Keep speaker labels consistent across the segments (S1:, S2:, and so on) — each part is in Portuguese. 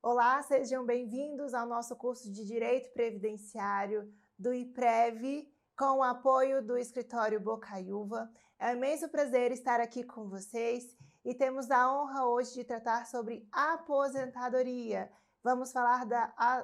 S1: Olá, sejam bem-vindos ao nosso curso de Direito Previdenciário do IPREV, com o apoio do Escritório Bocaiúva. É um imenso prazer estar aqui com vocês e temos a honra hoje de tratar sobre aposentadoria. Vamos falar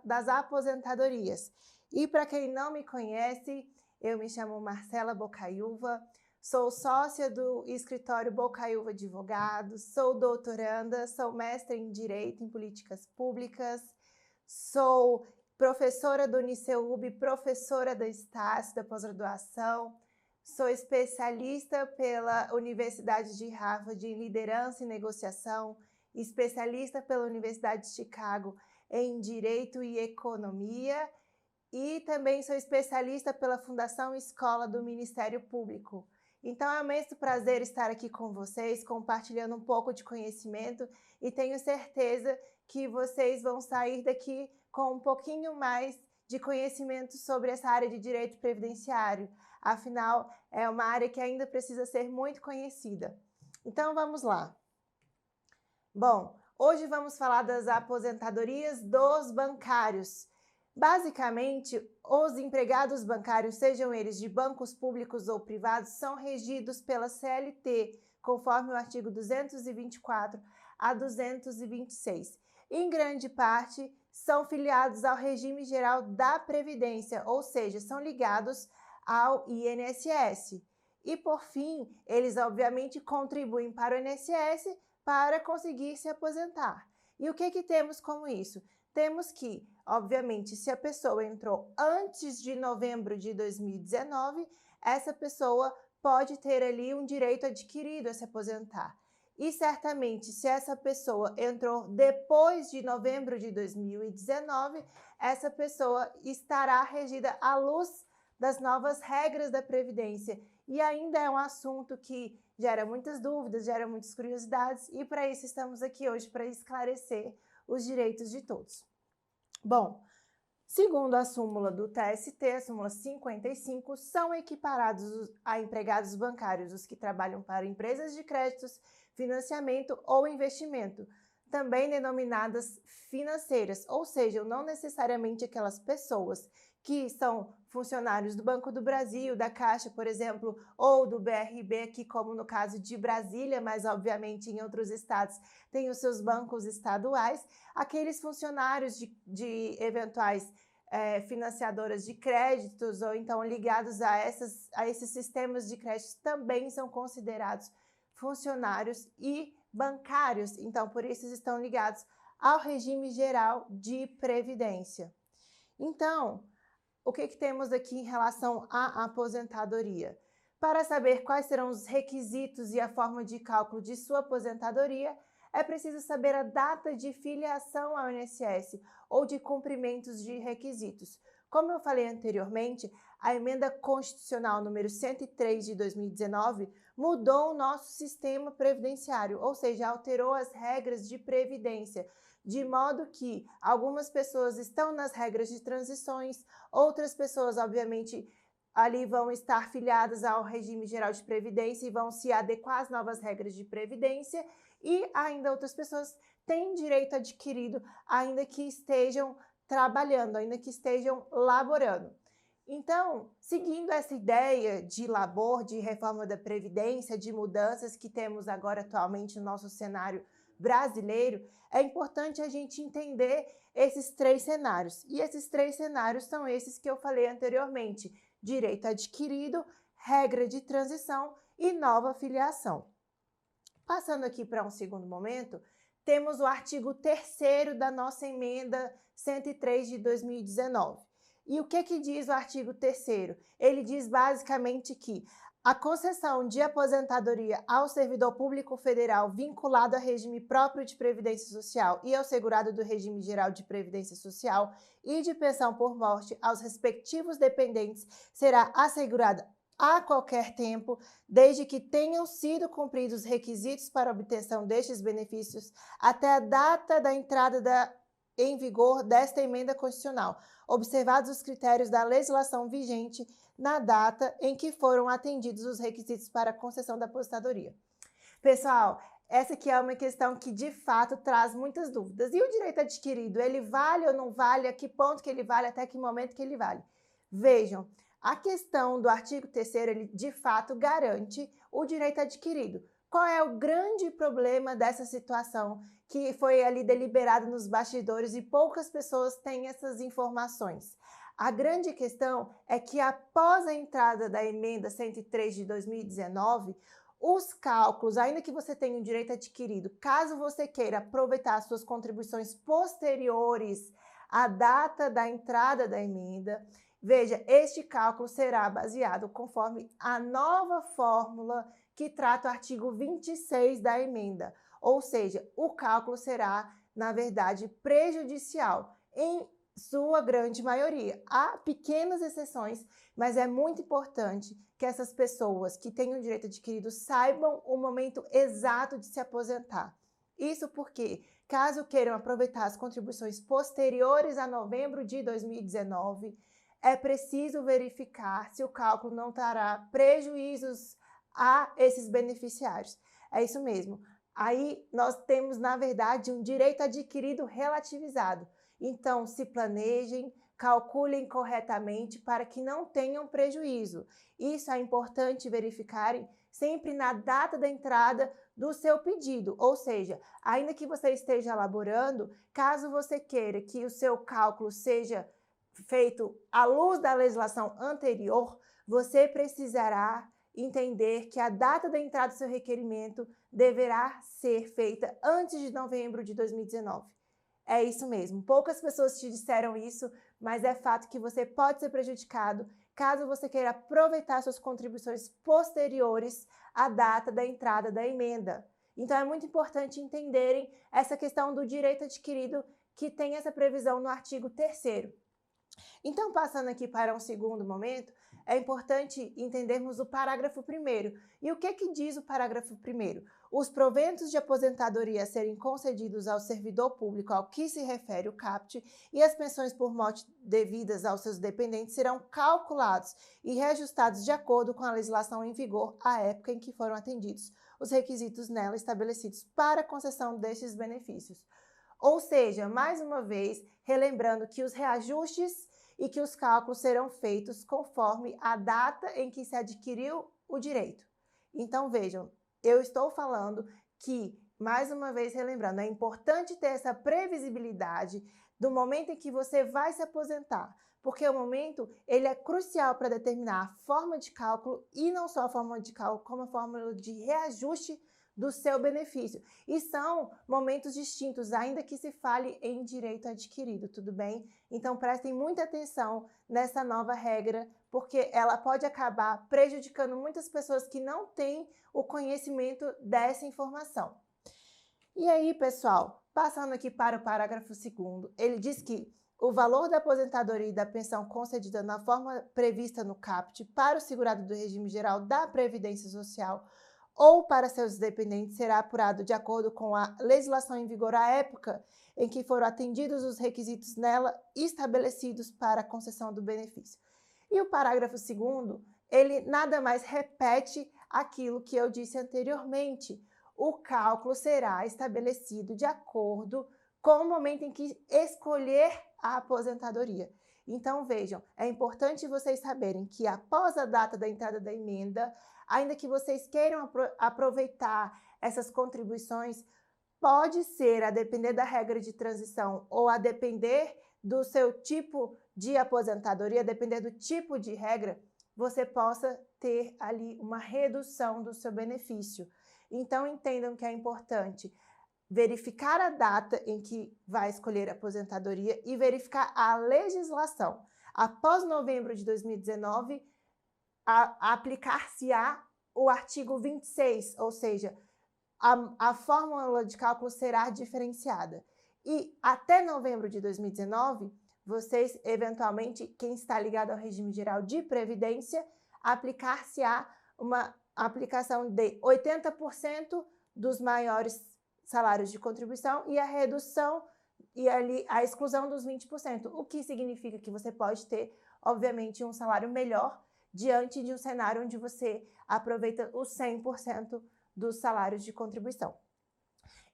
S1: das aposentadorias. E para quem não me conhece, eu me chamo Marcela Bocaiúva, sou sócia do Escritório Bocaiúva Advogados, sou doutoranda, sou mestre em Direito em Políticas Públicas, sou professora do Uniceub, professora da Estácio, da pós-graduação, sou especialista pela Universidade de Harvard em Liderança e Negociação, especialista pela Universidade de Chicago em Direito e Economia e também sou especialista pela Fundação Escola do Ministério Público. Então é um imenso prazer estar aqui com vocês, compartilhando um pouco de conhecimento e tenho certeza que vocês vão sair daqui com um pouquinho mais de conhecimento sobre essa área de direito previdenciário. Afinal, é uma área que ainda precisa ser muito conhecida. Então vamos lá. Bom, hoje vamos falar das aposentadorias dos bancários. Basicamente, os empregados bancários, sejam eles de bancos públicos ou privados, são regidos pela CLT, conforme o artigo 224 a 226. Em grande parte, são filiados ao regime geral da Previdência, ou seja, são ligados ao INSS. E, por fim, eles obviamente contribuem para o INSS para conseguir se aposentar. E o que temos como isso? Temos que, obviamente, se a pessoa entrou antes de novembro de 2019, essa pessoa pode ter ali um direito adquirido a se aposentar. E certamente, se essa pessoa entrou depois de novembro de 2019, essa pessoa estará regida à luz das novas regras da Previdência. E ainda é um assunto que gera muitas dúvidas, gera muitas curiosidades, e para isso estamos aqui hoje para esclarecer os direitos de todos. Bom, segundo a súmula do TST, a súmula 55, são equiparados a empregados bancários os que trabalham para empresas de créditos, financiamento ou investimento, também denominadas financeiras, ou seja, não necessariamente aquelas pessoas que são funcionários do Banco do Brasil, da Caixa, por exemplo, ou do BRB, aqui como no caso de Brasília, mas obviamente em outros estados tem os seus bancos estaduais, aqueles funcionários de eventuais financiadoras de créditos ou então ligados a esses sistemas de crédito também são considerados funcionários e bancários, então por isso estão ligados ao regime geral de previdência. Então, o que temos aqui em relação à aposentadoria? Para saber quais serão os requisitos e a forma de cálculo de sua aposentadoria, é preciso saber a data de filiação ao INSS ou de cumprimentos de requisitos. Como eu falei anteriormente, a Emenda Constitucional número 103 de 2019 mudou o nosso sistema previdenciário, ou seja, alterou as regras de previdência, de modo que algumas pessoas estão nas regras de transições, outras pessoas, obviamente, ali vão estar filiadas ao regime geral de previdência e vão se adequar às novas regras de previdência, e ainda outras pessoas têm direito adquirido, ainda que estejam trabalhando, ainda que estejam laborando. Então, seguindo essa ideia de labor, de reforma da Previdência, de mudanças que temos agora atualmente no nosso cenário brasileiro, é importante a gente entender esses três cenários. E esses três cenários são esses que eu falei anteriormente: direito adquirido, regra de transição e nova filiação. Passando aqui para um segundo momento, temos o artigo 3º da nossa emenda 103 de 2019. E o que diz o artigo 3º? Ele diz basicamente que a concessão de aposentadoria ao servidor público federal vinculado a regime próprio de previdência social e ao segurado do regime geral de previdência social e de pensão por morte aos respectivos dependentes será assegurada a qualquer tempo, desde que tenham sido cumpridos os requisitos para obtenção destes benefícios até a data da entrada em vigor desta emenda constitucional, observados os critérios da legislação vigente na data em que foram atendidos os requisitos para a concessão da aposentadoria. Pessoal, Essa aqui é uma questão que, de fato, traz muitas dúvidas. E o direito adquirido, ele vale ou não vale? A que ponto que ele vale? Até que momento que ele vale? Vejam, a questão do artigo 3º, ele, de fato, garante o direito adquirido. Qual é o grande problema dessa situação que foi ali deliberado nos bastidores e poucas pessoas têm essas informações? A grande questão é que, após a entrada da emenda 103 de 2019, os cálculos, ainda que você tenha um direito adquirido, caso você queira aproveitar suas contribuições posteriores à data da entrada da emenda, veja, este cálculo será baseado conforme a nova fórmula que trata o artigo 26 da emenda. Ou seja, o cálculo será, na verdade, prejudicial em sua grande maioria. Há pequenas exceções, mas é muito importante que essas pessoas que têm o direito adquirido saibam o momento exato de se aposentar. Isso porque, caso queiram aproveitar as contribuições posteriores a novembro de 2019, é preciso verificar se o cálculo não trará prejuízos a esses beneficiários. É isso mesmo. Aí nós temos, na verdade, um direito adquirido relativizado. Então, se planejem, calculem corretamente para que não tenham prejuízo. Isso é importante verificarem sempre na data da entrada do seu pedido, ou seja, ainda que você esteja elaborando, caso você queira que o seu cálculo seja feito à luz da legislação anterior, você precisará entender que a data da entrada do seu requerimento deverá ser feita antes de novembro de 2019. É isso mesmo, poucas pessoas te disseram isso, mas é fato que você pode ser prejudicado caso você queira aproveitar suas contribuições posteriores à data da entrada da emenda. Então é muito importante entenderem essa questão do direito adquirido que tem essa previsão no artigo 3º. Então, passando aqui para um segundo momento, é importante entendermos o parágrafo 1º. E o que diz o parágrafo 1º? Os proventos de aposentadoria a serem concedidos ao servidor público ao que se refere o caput e as pensões por morte devidas aos seus dependentes serão calculados e reajustados de acordo com a legislação em vigor à época em que foram atendidos os requisitos nela estabelecidos para a concessão destes benefícios. Ou seja, mais uma vez, relembrando que os reajustes e que os cálculos serão feitos conforme a data em que se adquiriu o direito. Então, vejam, eu estou falando que, mais uma vez relembrando, é importante ter essa previsibilidade do momento em que você vai se aposentar, porque o momento ele é crucial para determinar a forma de cálculo e não só a forma de cálculo, como a fórmula de reajuste do seu benefício. E são momentos distintos, ainda que se fale em direito adquirido, tudo bem? Então prestem muita atenção nessa nova regra, porque ela pode acabar prejudicando muitas pessoas que não têm o conhecimento dessa informação. E aí, pessoal, passando aqui para o parágrafo 2º, ele diz que o valor da aposentadoria e da pensão concedida na forma prevista no caput para o segurado do regime geral da Previdência Social ou para seus dependentes será apurado de acordo com a legislação em vigor à época em que foram atendidos os requisitos nela estabelecidos para a concessão do benefício. E o parágrafo 2º, ele nada mais repete aquilo que eu disse anteriormente. O cálculo será estabelecido de acordo com o momento em que escolher a aposentadoria. Então, vejam, é importante vocês saberem que após a data da entrada da emenda, ainda que vocês queiram aproveitar essas contribuições, pode ser, a depender da regra de transição ou a depender do seu tipo de aposentadoria, a depender do tipo de regra, você possa ter ali uma redução do seu benefício. Então, entendam que é importante verificar a data em que vai escolher a aposentadoria e verificar a legislação. Após novembro de 2019, aplicar-se-á o artigo 26, ou seja, a fórmula de cálculo será diferenciada. E até novembro de 2019, vocês, eventualmente, quem está ligado ao regime geral de previdência, aplicar-se-á uma aplicação de 80% dos maiores salários de contribuição e a redução e ali a exclusão dos 20%, o que significa que você pode ter, obviamente, um salário melhor diante de um cenário onde você aproveita os 100% dos salários de contribuição.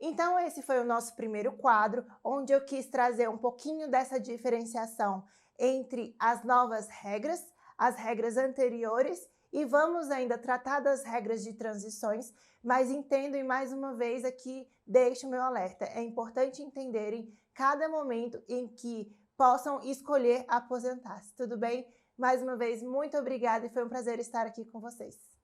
S1: Então, esse foi o nosso primeiro quadro, onde eu quis trazer um pouquinho dessa diferenciação entre as novas regras, as regras anteriores, e vamos ainda tratar das regras de transições, mas entendem mais uma vez aqui, deixo o meu alerta. É importante entenderem cada momento em que possam escolher aposentar-se, tudo bem? Mais uma vez, muito obrigada e foi um prazer estar aqui com vocês.